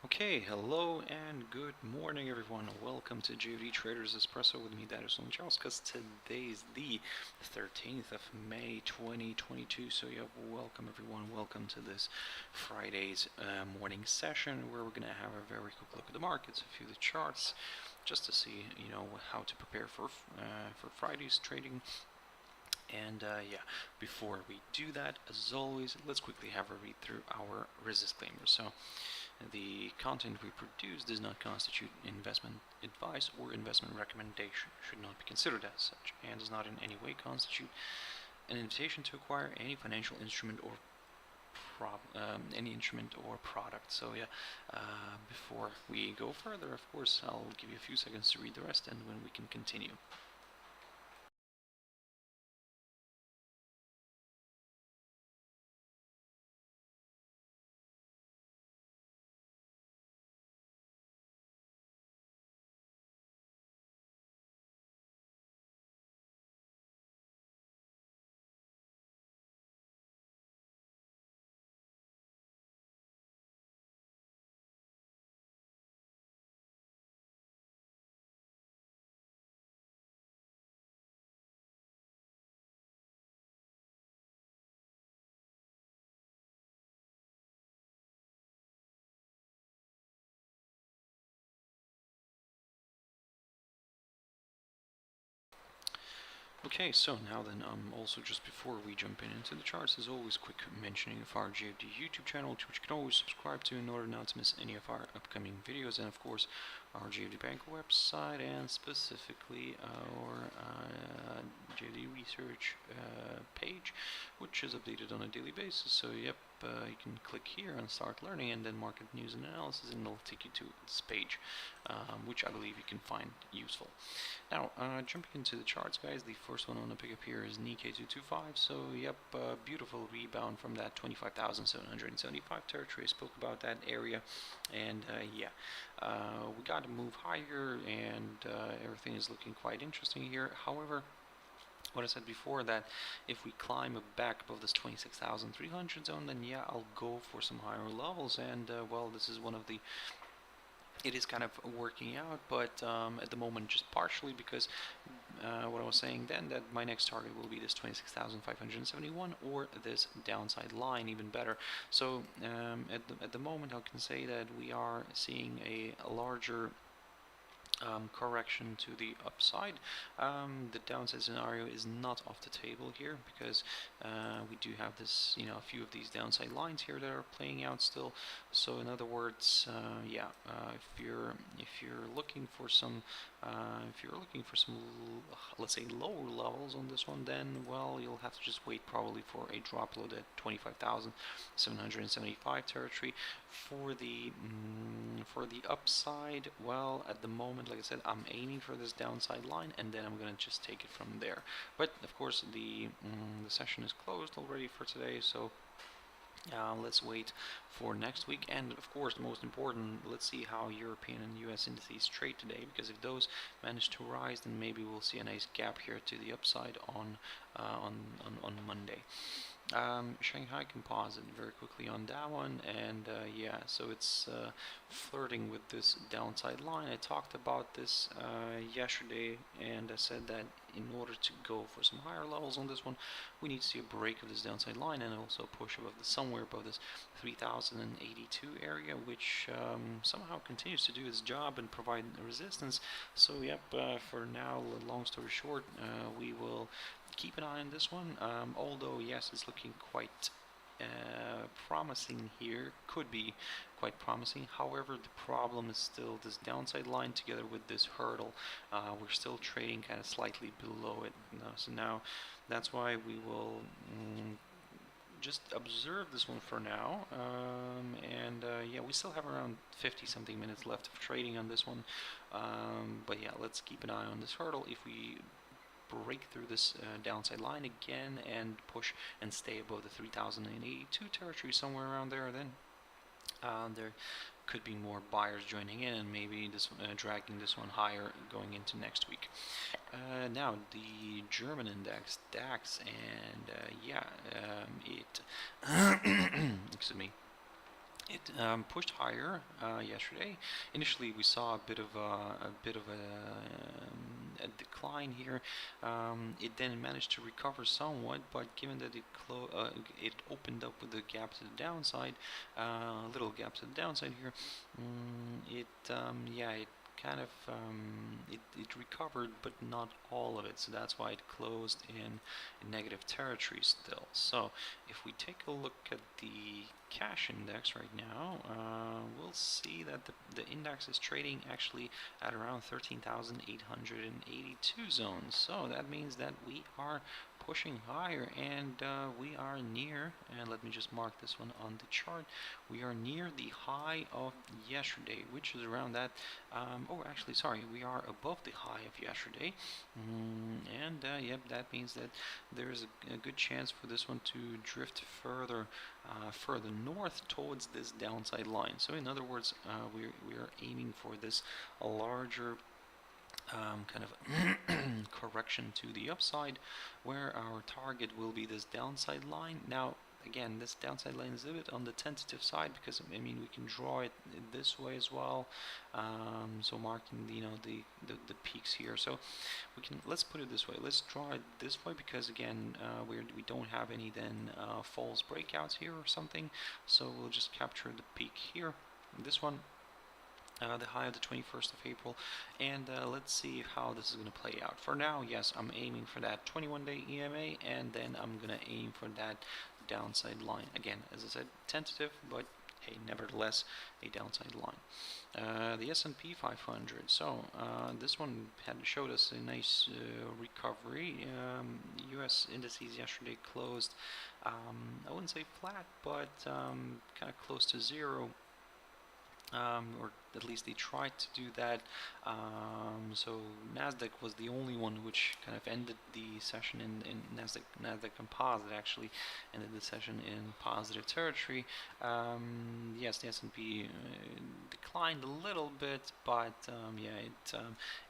Okay, hello and good morning everyone. Welcome to JFD Traders Espresso with me, Darius Anucauskas. Today is the 13th of May 2022. So yeah, welcome everyone. Welcome to this Friday's morning session where we're going to have a very quick look at the markets, a few of the charts, just to see, how to prepare for Friday's trading. And yeah, before we do that, as always, let's quickly have a read through our disclaimer. So the content we produce does not constitute investment advice or investment recommendation, should not be considered as such, and does not in any way constitute an invitation to acquire any financial instrument or product. So yeah, before we go further, of course, I'll give you a few seconds to read the rest, and when we can continue. Okay, so now then, also just before we jump into the charts, as always, quick mentioning of our JFD YouTube channel, which you can always subscribe to in order not to miss any of our upcoming videos, and of course, our JFD Bank website, and specifically our JFD Research page, which is updated on a daily basis. So, yep, you can click here and start learning, and then market news and analysis, and it'll take you to this page, which I believe you can find useful. Now, jumping into the charts, guys, the first one I want to pick up here is Nikkei 225. So, yep, beautiful rebound from that 25,775 territory. I spoke about that area, and yeah, we got to move higher, and everything is looking quite interesting here. However, what I said before, that if we climb back above this 26,300 zone, then yeah, I'll go for some higher levels, and well, this is one of the it is kind of working out, but at the moment just partially, because what I was saying then, that my next target will be this 26,571 or this downside line, even better. So at the moment I can say that we are seeing a larger correction to the upside. The downside scenario is not off the table here, because we do have this, a few of these downside lines here that are playing out still. So in other words, yeah, if you're looking for some let's say lower levels on this one, then well, you'll have to just wait probably for a drop low at 25,775 territory. For the upside, well, at the moment, like I said, I'm aiming for this downside line, and then I'm gonna just take it from there. But of course, the session is closed already for today, so let's wait for next week. And of course, the most important, let's see how European and US indices trade today, because if those manage to rise, then maybe we'll see a nice gap here to the upside on Monday. Shanghai Composite, very quickly on that one, and yeah, so it's flirting with this downside line. I talked about this yesterday, and I said that in order to go for some higher levels on this one, we need to see a break of this downside line, and also push above this, somewhere above this 3082 area, which somehow continues to do its job and provide resistance. So yep, for now, long story short, we will keep an eye on this one, although yes, it's looking quite promising here, could be quite promising. However, the problem is still this downside line together with this hurdle. We're still trading kind of slightly below it, so now that's why we will just observe this one for now, and yeah, we still have around 50 something minutes left of trading on this one, but yeah, let's keep an eye on this hurdle. If we break through this downside line again and push and stay above the 3082 territory, somewhere around there, then there could be more buyers joining in, and maybe this dragging this one higher going into next week. Now the German index DAX, and yeah, it excuse me, It pushed higher yesterday. Initially, we saw a bit of a decline here. It then managed to recover somewhat, but given that it opened up with a gap to the downside, a little gap to the downside here, it kind of it recovered, but not all of it. So that's why it closed in negative territory still. So if we take a look at the cash index right now, we'll see that the index is trading actually at around 13,882 zones. So that means that we are pushing higher, and we are near, and let me just mark this one on the chart, we are near the high of yesterday, which is around that, actually sorry, we are above the high of yesterday, yep, that means that there is a good chance for this one to drift further north towards this downside line. So in other words, we are aiming for this larger kind of correction to the upside, where our target will be this downside line. Now again, this downside line is a bit on the tentative side, because I mean we can draw it this way as well, so marking the peaks here. So let's put it this way, let's draw it this way, because again we don't have any then false breakouts here or something, so we'll just capture the peak here, this one, the high of the 21st of April, and let's see how this is going to play out. For now, yes, I'm aiming for that 21-day EMA, and then I'm going to aim for that downside line. Again, as I said, tentative, but hey, nevertheless, a downside line. The S&P 500. So this one showed us a nice recovery. U.S. indices yesterday closed, I wouldn't say flat, but kind of close to zero. Or at least they tried to do that. So Nasdaq was the only one which kind of ended the session in Nasdaq Composite actually ended the session in positive territory. Yes, the S&P declined a little bit, but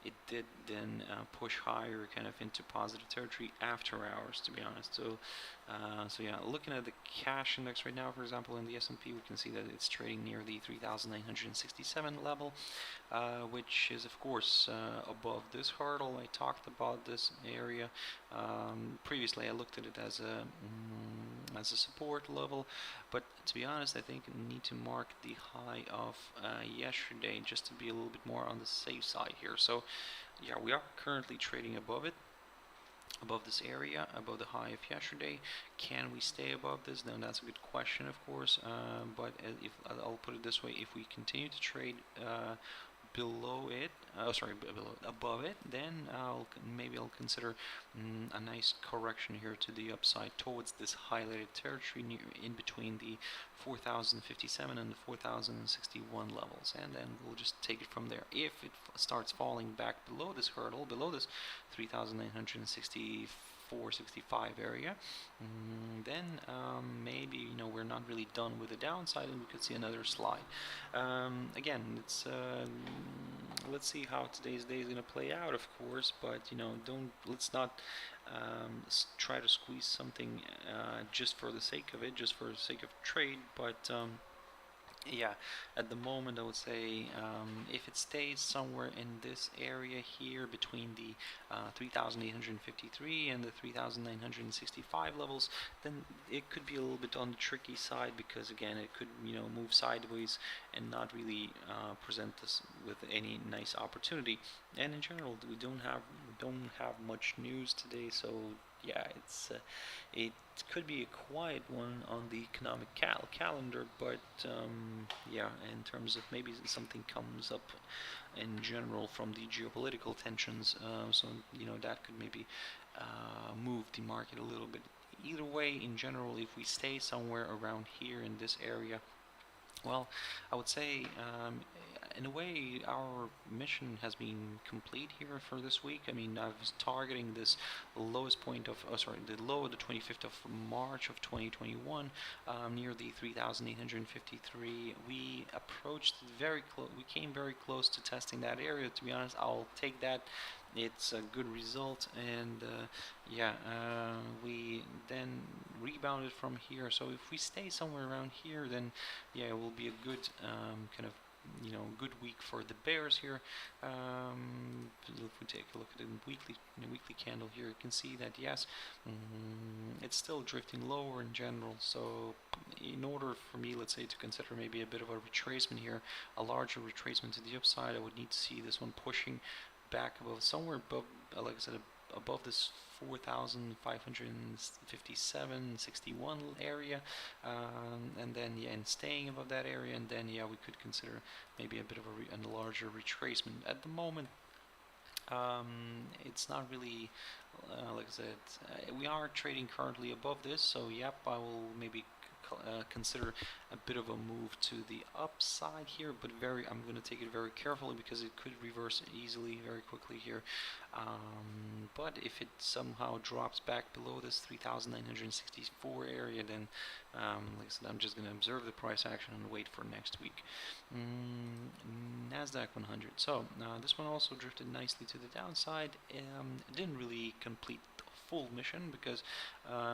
it did then push higher, kind of into positive territory after hours, to be honest. So yeah, looking at the cash index right now, for example, in the S&P, we can see that it's trading near the 3,967 level, which is of course above this hurdle. I talked about this area previously. I looked at it as a support level, but to be honest, I think I need to mark the high of yesterday just to be a little bit more on the safe side here. So yeah, we are currently trading above it, above this area, above the high of yesterday. Can we stay above this? Now that's a good question, of course, but if I'll put it this way, if we continue to trade below it, above it, then maybe I'll consider a nice correction here to the upside towards this highlighted territory in between the 4,057 and the 4,061 levels, and then we'll just take it from there. If it starts falling back below this hurdle, below this 3,964-65 area, then maybe we're not really done with the downside, and we could see another slide. Again, it's let's see how today's day is going to play out, of course, but let's not try to squeeze something just for the sake of it, just for the sake of trade, but yeah, at the moment I would say if it stays somewhere in this area here between the 3,853 and the 3,965 levels, then it could be a little bit on the tricky side, because again it could move sideways and not really present us with any nice opportunity. And in general, we don't have much news today, so yeah, it could be a quiet one on the economic calendar, but yeah, in terms of maybe something comes up in general from the geopolitical tensions, so that could maybe move the market a little bit. Either way, in general, if we stay somewhere around here in this area, well, I would say in a way our mission has been complete here for this week. I mean, I was targeting this lowest point of, the low of the 25th of March of 2021 near the 3,853. We approached very close, we came very close to testing that area. To be honest, I'll take that it's a good result, and yeah, we then rebounded from here. So if we stay somewhere around here, then yeah, it will be a good kind of good week for the bears here. If we take a look at the weekly candle here, you can see that yes, it's still drifting lower in general. So in order for me, let's say, to consider maybe a bit of a retracement here, a larger retracement to the upside, I would need to see this one pushing back above, somewhere above, like I said, above this 4,557.61 area, and then yeah, and staying above that area, and then yeah, we could consider maybe a bit of a larger retracement. At the moment, it's not really, like I said, we are trading currently above this, so yep, I will maybe consider a bit of a move to the upside here, but I'm going to take it very carefully because it could reverse easily very quickly here. But if it somehow drops back below this 3,964 area, then like I said, I'm just going to observe the price action and wait for next week. Nasdaq 100. So this one also drifted nicely to the downside. It didn't really complete full mission because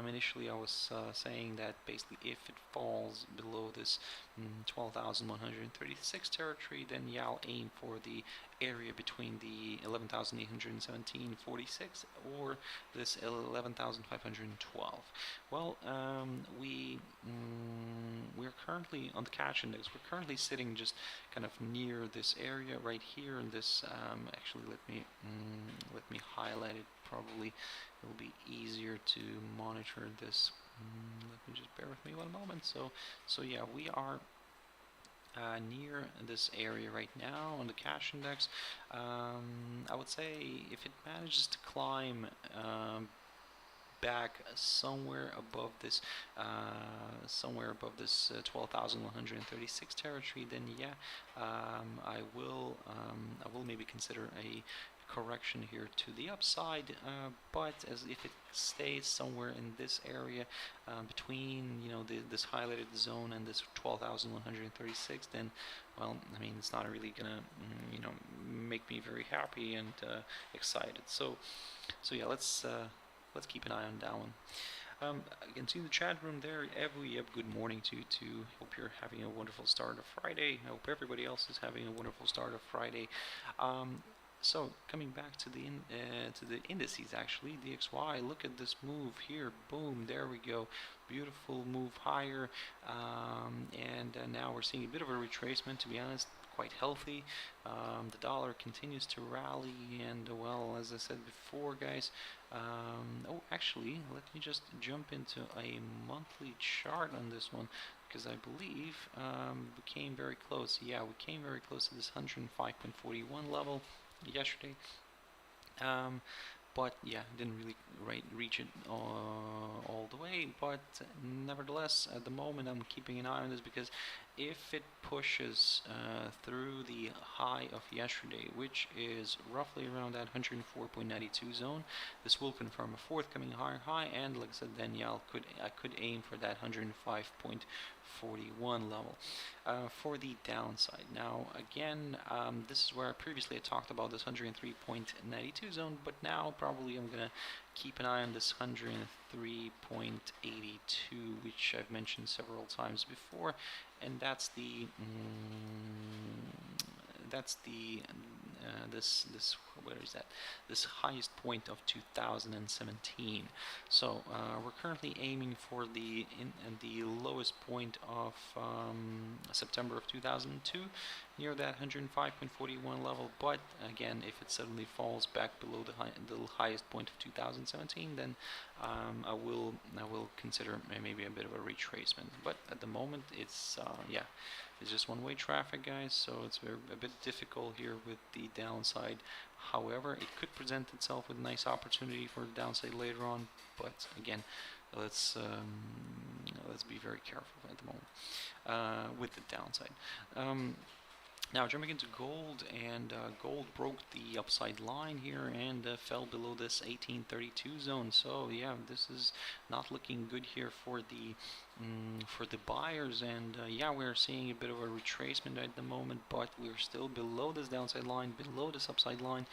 initially I was saying that basically if it falls below this 12,136 territory, then yeah, I'll aim for the area between the 11,817.46 or this 11,512. Well, we're currently on the cash index. We're currently sitting just kind of near this area right here, and this actually let me highlight it. Probably it will be easier to monitor this. Let me just bear with me one moment. So yeah, we are near this area right now on the cash index. I would say if it manages to climb back somewhere above this 12,136 territory, then yeah, I will maybe consider a correction here to the upside, but as if it stays somewhere in this area between this highlighted zone and this 12,136, then well, I mean, it's not really gonna make me very happy and excited. So yeah, let's keep an eye on that one. I can see in the chat room there, good morning to you too. Hope you're having a wonderful start of Friday. I hope everybody else is having a wonderful start of Friday. So coming back to the indices, actually, DXY, look at this move here. Boom, there we go. Beautiful move higher, and now we're seeing a bit of a retracement, to be honest. Quite healthy. The dollar continues to rally, and well, as I said before, guys, oh, actually, let me just jump into a monthly chart on this one, because I believe we came very close. Yeah, we came very close to this 105.41 level yesterday, but yeah, didn't really reach it all the way. But nevertheless, at the moment, I'm keeping an eye on this, because if it pushes through the high of yesterday, which is roughly around that 104.92 zone, this will confirm a forthcoming higher high, and like I said, then yeah, I could aim for that 105.41 level for the downside. Now again, this is where I previously had talked about this 103.92 zone, but now probably I'm gonna keep an eye on this 103.82, which I've mentioned several times before, and that's the where is that? This highest point of 2017. So we're currently aiming for the lowest point of September of 2002, near that 105.41 level. But again, if it suddenly falls back below the highest point of 2017, then I will consider maybe a bit of a retracement. But at the moment, it's yeah, it's just one-way traffic, guys, so it's a bit difficult here with the downside. However, it could present itself with a nice opportunity for the downside later on, but again, let's be very careful at the moment with the downside. Now jumping into gold, and gold broke the upside line here and fell below this 1832 zone. So yeah, this is not looking good here for the buyers, and yeah, we're seeing a bit of a retracement at the moment, but we're still below this downside line, below this upside line.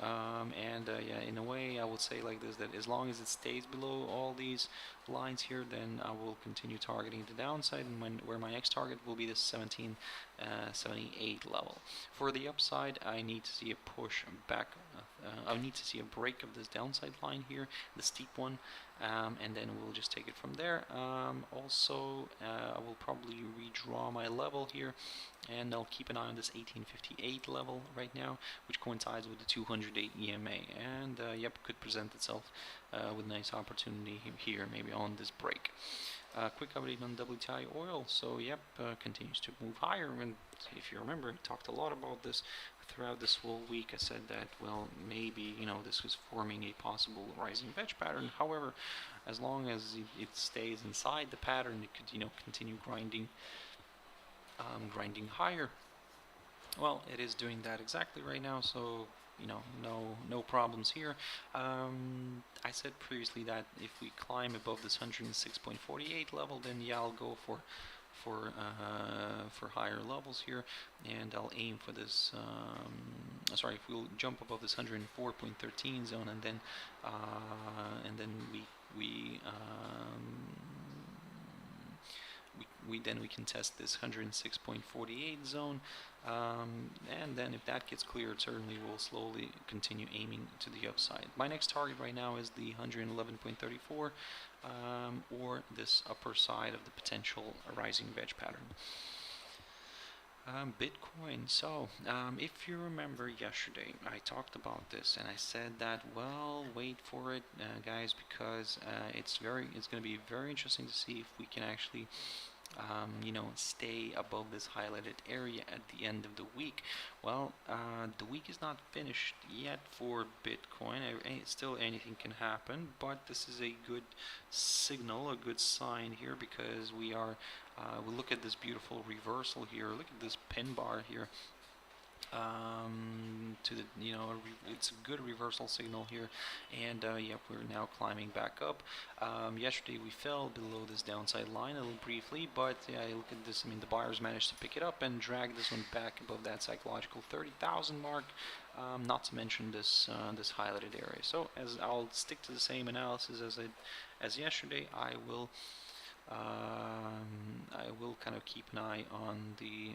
Yeah, in a way, I would say like this, that as long as it stays below all these lines here, then I will continue targeting the downside, and where my next target will be the 1778 level. For the upside, I need to see a push back. I need to see a break of this downside line here, the steep one, and then we'll just take it from there. Also, I will probably redraw my level here, and I'll keep an eye on this 1858 level right now, which coincides with the 208 EMA, and yep, could present itself with a nice opportunity here, maybe on this break. Quick update on WTI oil. So yep, continues to move higher, and if you remember, I talked a lot about this throughout this whole week. I said that, well, maybe, you know, this was forming a possible rising wedge pattern. However, as long as it stays inside the pattern, it could, you know, continue grinding higher. Well, it is doing that exactly right now, so you know, no problems here. I said previously that if we climb above this 106.48 level, then yeah, I'll go for higher levels here, and I'll aim for this. Sorry, if we'll jump above this 104.13 zone, and then we can test this 106.48 zone, and then if that gets cleared, certainly we'll slowly continue aiming to the upside. My next target right now is the 111.34, or this upper side of the potential rising wedge pattern. Bitcoin. So, if you remember yesterday, I talked about this, and I said that, well, wait for it, guys, because it's going to be very interesting to see if we can actually you know, stay above this highlighted area at the end of the week. Well, the week is not finished yet for Bitcoin. Still anything can happen, but this is a good signal, a good sign here, because we look at this beautiful reversal here. Look at this pin bar here. To the, you know, it's a good reversal signal here, and yep, we're now climbing back up. Yesterday we fell below this downside line a little briefly, but yeah, look at this. I mean, the buyers managed to pick it up and drag this one back above that psychological 30,000 mark. Not to mention this this highlighted area. So as I'll stick to the same analysis as yesterday, I will kind of keep an eye on the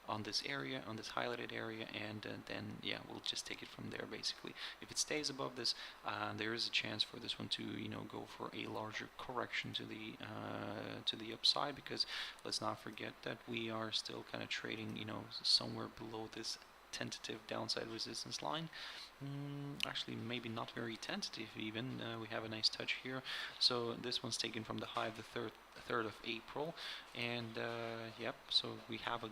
on this area, on this highlighted area, and then yeah, we'll just take it from there basically. If it stays above this, there is a chance for this one to, you know, go for a larger correction to the upside, because let's not forget that we are still kind of trading, you know, somewhere below this tentative downside resistance line. Actually, maybe not very tentative even. We have a nice touch here. So this one's taken from the high of the 3rd of April, and yep, so we have a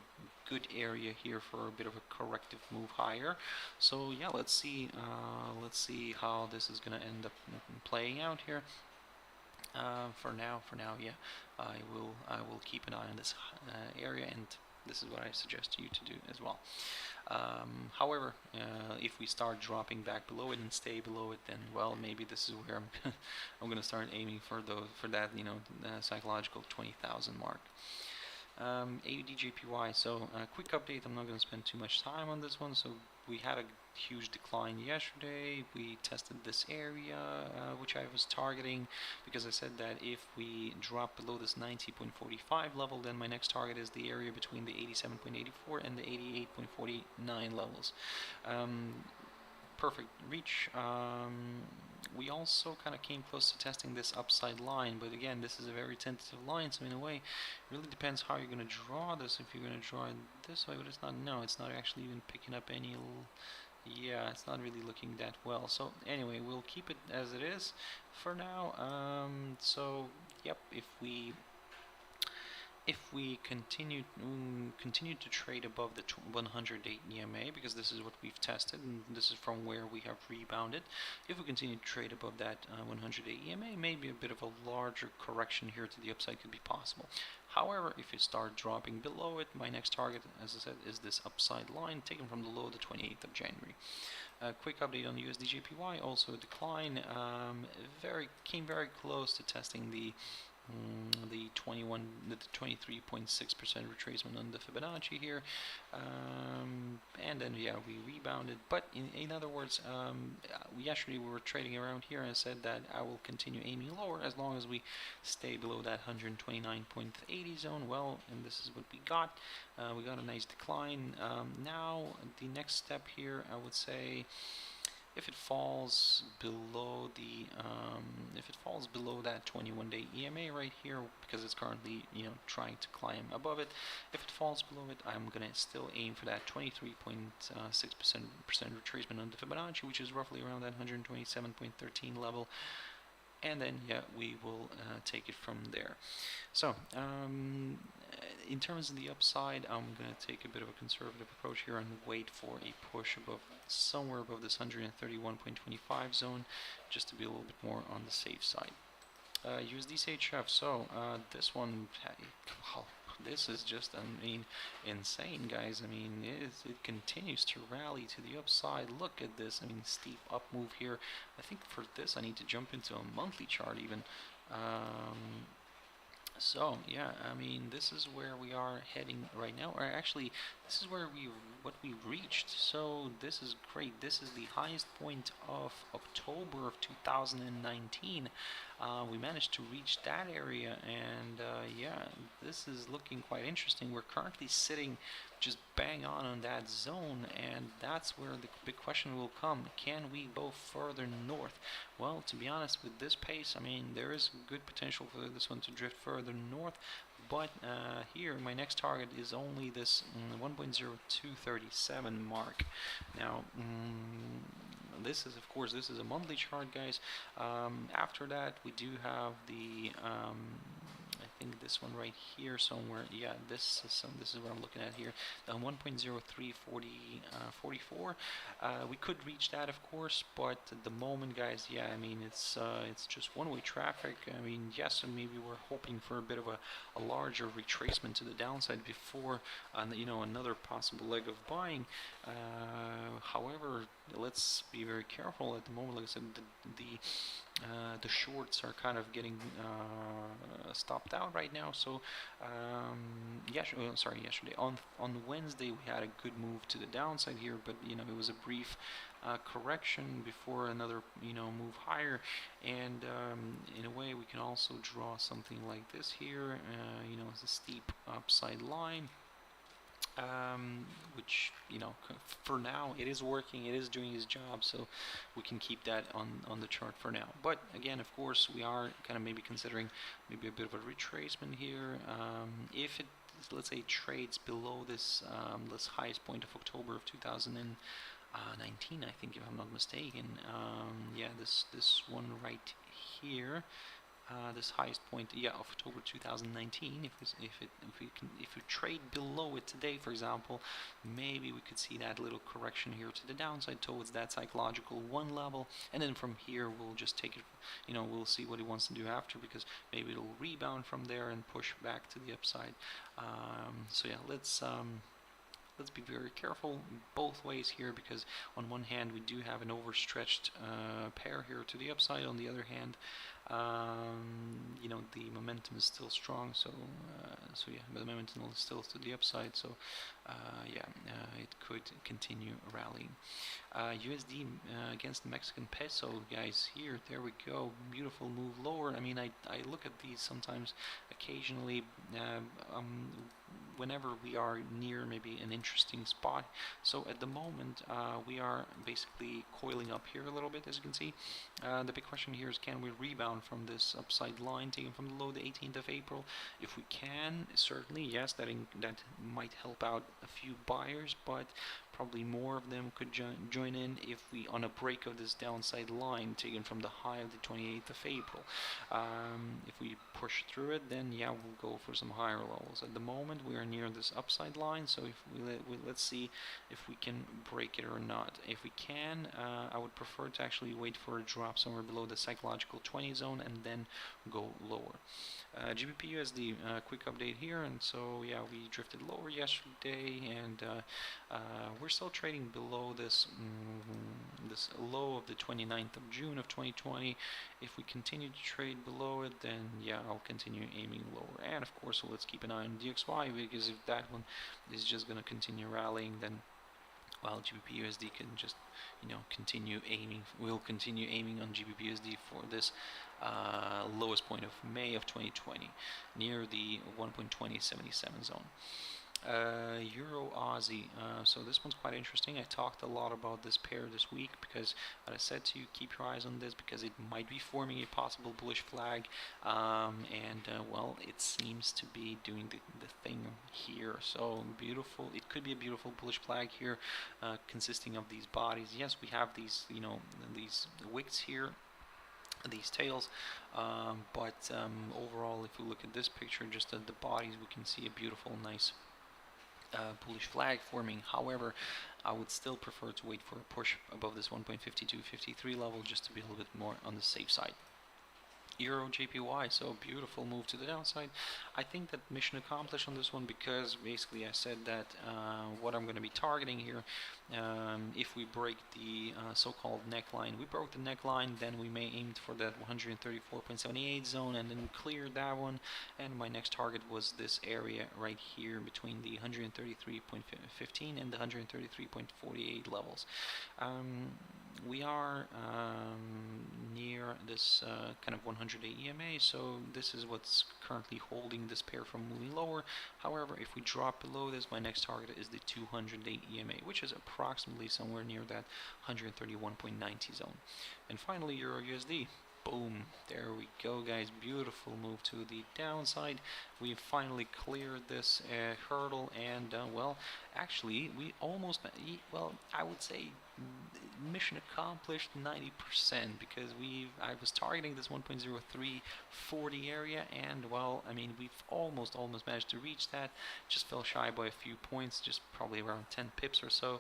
good area here for a bit of a corrective move higher. So yeah, let's see how this is gonna end up playing out here. For now, yeah, I will keep an eye on this area, and this is what I suggest you to do as well. However, if we start dropping back below it and stay below it, then well, maybe this is where I'm going to start aiming for that, you know, psychological 20,000 mark. USD Jpy. So quick update. I'm not going to spend too much time on this one. So we had a huge decline yesterday. We tested this area, which I was targeting, because I said that if we drop below this 90.45 level, then my next target is the area between the 87.84 and the 88.49 levels. Perfect reach. We also kind of came close to testing this upside line, but again, this is a very tentative line, so in a way, it really depends how you're going to draw this. If you're going to draw it this way, but it's not, no, it's not actually even picking up any, yeah, it's not really looking that well. So anyway, we'll keep it as it is for now. So yep, if we continue to trade above the 108 EMA, because this is what we've tested, and this is from where we have rebounded. If we continue to trade above that 108 EMA, maybe a bit of a larger correction here to the upside could be possible. However, if you start dropping below it, my next target, as I said, is this upside line taken from the low, the 28th of January. Quick update on USD Jpy, also a decline. Came very close to testing the the 23.6% retracement on the Fibonacci here, and then yeah, we rebounded. But in other words, yesterday we were trading around here, and I said that I will continue aiming lower as long as we stay below that 129.80 zone. Well, and this is what we got. We got a nice decline. Now the next step here, I would say, if it falls below the that 21-day EMA right here, because it's currently trying to climb above it, if it falls below it, I'm gonna still aim for that 23.6% retracement on the Fibonacci, which is roughly around that 127.13 level. And then yeah, we will take it from there. So in terms of the upside, I'm going to take a bit of a conservative approach here and wait for a push above, somewhere above this 131.25 zone, just to be a little bit more on the safe side. USD CHF. So this one, wow, this is just, I mean, insane, guys. I mean, it continues to rally to the upside. Look at this. I mean, steep up move here. I think for this I need to jump into a monthly chart even. So yeah, I mean, this is where we are heading right now, or actually this is where what we reached. So this is great. This is the highest point of October of 2019. We managed to reach that area, and yeah, this is looking quite interesting. We're currently sitting just bang on that zone, and that's where the big question will come. Can we go further north? Well, to be honest, with this pace, I mean, there is good potential for this one to drift further north, but here my next target is only this 1.0237 mark. Now this is, of course, this is a monthly chart, guys. After that we do have the I think this one right here somewhere. Yeah, this is what I'm looking at here. 1.0344. We could reach that, of course, but at the moment, guys, yeah, I mean, it's just one-way traffic. I mean, yes, maybe we're hoping for a bit of a larger retracement to the downside before another possible leg of buying. However, let's be very careful at the moment. Like I said, the shorts are kind of getting stopped out right now. So yesterday on Wednesday we had a good move to the downside here, but it was a brief correction before another move higher, and in a way we can also draw something like this here. It's a steep upside line. Which for now it is working, it is doing its job, so we can keep that on the chart for now. But again, of course, we are kind of maybe considering maybe a bit of a retracement here. If it, let's say, trades below this this highest point of October of 2019, I think, if I'm not mistaken, yeah, this one right here. This highest point, yeah, of October 2019. If we trade below it today, for example, maybe we could see that little correction here to the downside towards that psychological 1 level, and then from here we'll just take it. We'll see what he wants to do after, because maybe it'll rebound from there and push back to the upside. So yeah, let's be very careful both ways here, because on one hand we do have an overstretched pair here to the upside. On the other hand, the momentum is still strong, so yeah, the momentum is still to the upside, so it could continue rallying. USD against the Mexican peso, guys, there we go, beautiful move lower. I mean, I look at these sometimes, occasionally, whenever we are near maybe an interesting spot. So at the moment we are basically coiling up here a little bit, as you can see. The big question here is, can we rebound from this upside line taken from the low, the 18th of April? If we can, certainly, yes, that might help out a few buyers, but probably more of them could join in if we on a break of this downside line taken from the high of the 28th of April. If we push through it, then yeah, we'll go for some higher levels. At the moment we are near this upside line, so if let's see if we can break it or not. If we can, I would prefer to actually wait for a drop somewhere below the psychological 20 zone and then go lower. GBP USD, quick update here, and so yeah, we drifted lower yesterday, and we're still trading below this this low of the 29th of June of 2020. If we continue to trade below it, then yeah, I'll continue aiming lower. And of course, let's keep an eye on DXY, because if that one is just going to continue rallying, then while GBP USD can just, continue aiming. We'll continue aiming on GBP USD for this lowest point of May of 2020, near the 1.2077 zone. Euro Aussie. So this one's quite interesting. I talked a lot about this pair this week because, as I said to you, keep your eyes on this because it might be forming a possible bullish flag. Well, it seems to be doing the thing here. So beautiful. It could be a beautiful bullish flag here, consisting of these bodies. Yes, we have these, these wicks here, these tails, but overall, if we look at this picture, just at the bodies, we can see a beautiful, nice bullish flag forming. However, I would still prefer to wait for a push above this 1.5253 level just to be a little bit more on the safe side. Euro JPY, so beautiful move to the downside. I think that mission accomplished on this one, because basically I said that what I'm going to be targeting here, if we break the so-called neckline, we broke the neckline, then we may aim for that 134.78 zone, and then we cleared that one, and my next target was this area right here between the 133.15 and the 133.48 levels. We are near this kind of 100-day EMA, so this is what's currently holding this pair from moving lower. However, if we drop below this, my next target is the 200-day EMA, which is approximately somewhere near that 131.90 zone. And finally, Euro USD. Boom, there we go, guys. Beautiful move to the downside. We finally cleared this hurdle, and well, actually we almost, well, I would say mission accomplished 90%, because I was targeting this 1.0340 area, and well, I mean, we've almost managed to reach that. Just fell shy by a few points, just probably around 10 pips or so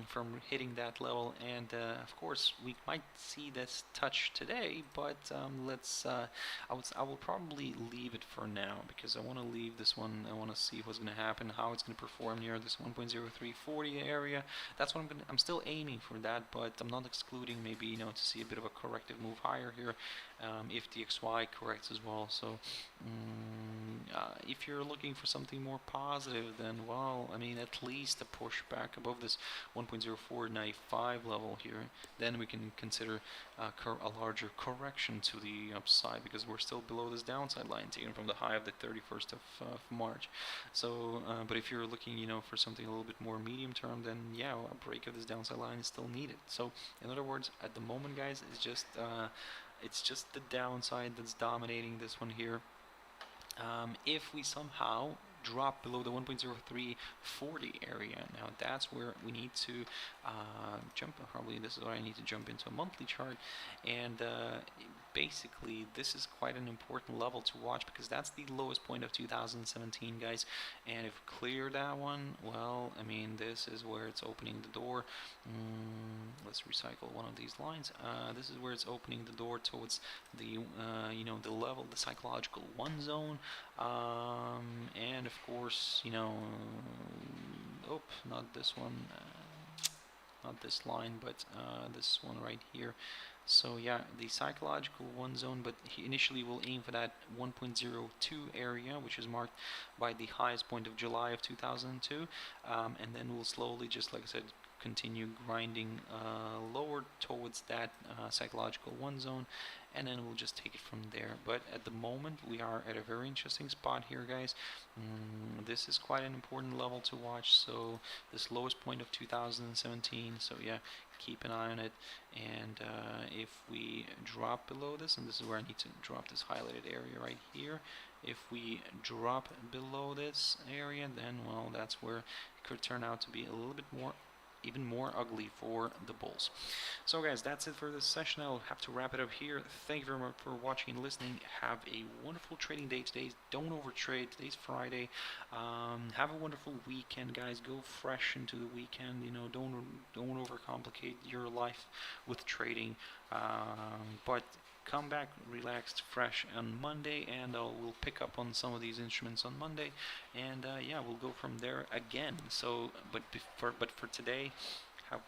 from hitting that level. And of course, we might see this touch today, but I will probably leave it for now, because I want to leave this one. I want to see what's going to happen, how it's going to perform near this 1.0340 area. That's what I'm still aiming for that, but I'm not excluding maybe to see a bit of a corrective move higher here if the XY corrects as well. So if you're looking for something more positive, then well, I mean, at least a push back above this 1.0495 level here, then we can consider a larger correction to the upside, because we're still below this downside line taken from the high of the 31st of March. So but if you're looking for something a little bit more medium term, then yeah, a break of this downside line is still needed. So in other words, at the moment, guys, it's just the downside that's dominating this one here. If we somehow drop below the 1.0340 area, now that's where we need to jump. Probably this is where I need to jump into a monthly chart, and basically this is quite an important level to watch, because that's the lowest point of 2017, guys. And if we clear that one, well, I mean, this is where it's opening the door. Let's recycle one of these lines. This is where it's opening the door towards the the level, the psychological 1 zone, and of course, not this one, not this line, but this one right here. So yeah, the psychological 1 zone, but initially we'll aim for that 1.02 area, which is marked by the highest point of July of 2002, and then we'll slowly, just like I said, continue grinding lower towards that psychological 1 zone, and then we'll just take it from there. But at the moment, we are at a very interesting spot here, guys. This is quite an important level to watch. So this lowest point of 2017, so yeah, keep an eye on it. And if we drop below this, and this is where I need to drop this highlighted area right here, if we drop below this area, then well, that's where it could turn out to be a little bit more, even more ugly for the bulls. So guys, that's it for this session. I'll have to wrap it up here. Thank you very much for watching and listening. Have a wonderful trading day today. Don't overtrade. Today's Friday. Have a wonderful weekend, guys. Go fresh into the weekend. Don't overcomplicate your life with trading. But come back relaxed, fresh on Monday, and we'll pick up on some of these instruments on Monday, and yeah, we'll go from there again. So, but for today, have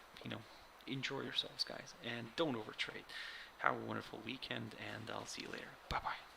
enjoy yourselves, guys, and don't overtrade. Have a wonderful weekend, and I'll see you later. Bye bye.